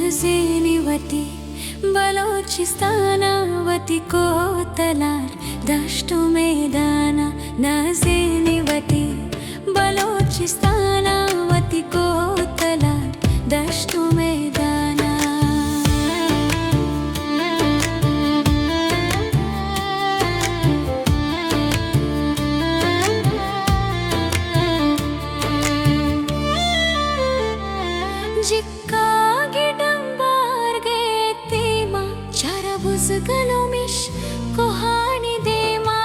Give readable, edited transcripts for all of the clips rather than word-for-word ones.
नज़ीनीवती बलोचिस्तानावती कोतलार दश्तु मैदाना नज़ीनीवती बलोचिस्तानावती कोतलार दश्तु मैदाना जिक्का Galomish kohani dema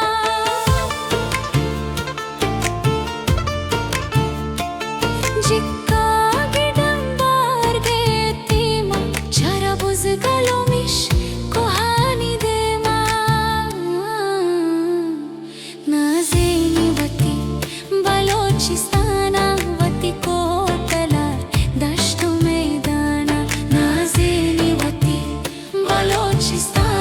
Jikka gidambar getima Charabuz galomish kohani dema Nazeenivati Balochistanavati kotalar dashtu maidana Nazeenivati Balochistan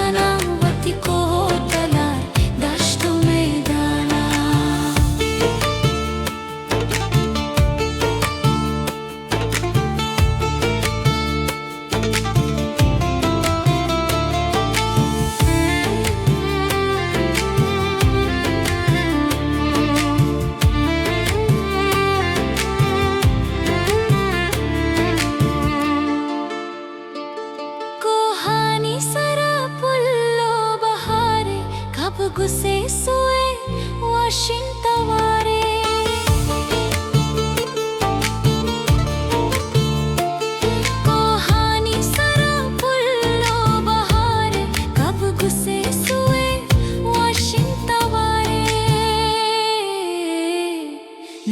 गुस्से सोए वाशिंतवारे कोहानी सरा पुल्लो बहारे कब गुस्से सोए वाशिंतवारे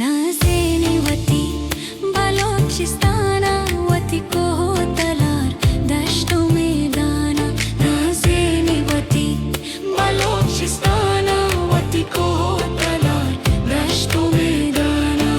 नज़ीनीवती बलोचिस्तानावती कोतलार दश्तु मैदाना नज़ीनीवती Balochistanavati kotalar dashtu maidana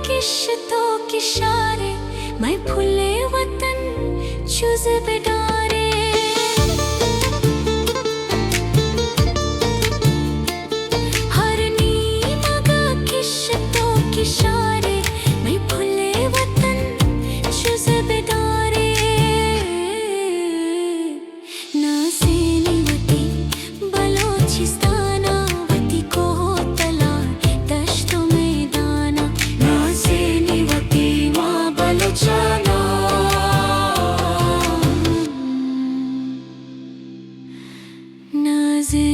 किश्तों के इशारे मैं फुले वतन चुज बिडारे हर नीमगा किश्तों के इशारे मैं फुले वतन चुज बिडारे नज़ीनीवती बलोचिस्तानावती कोतलार दश्तु मैदाना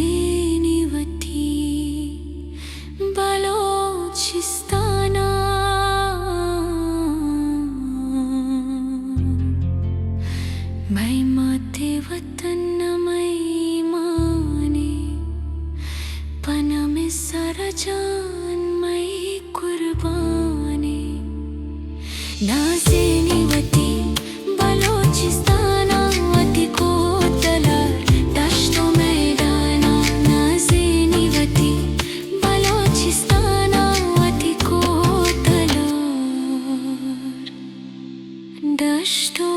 Nazeenivati Balochistan मैं माते वतन मैं माने पन में सारा जान मैं कुर्बानी Nazeenivati Balochistanavati kotalar dashtu maidana Nazeenivati Balochistanavati kotalar dashtu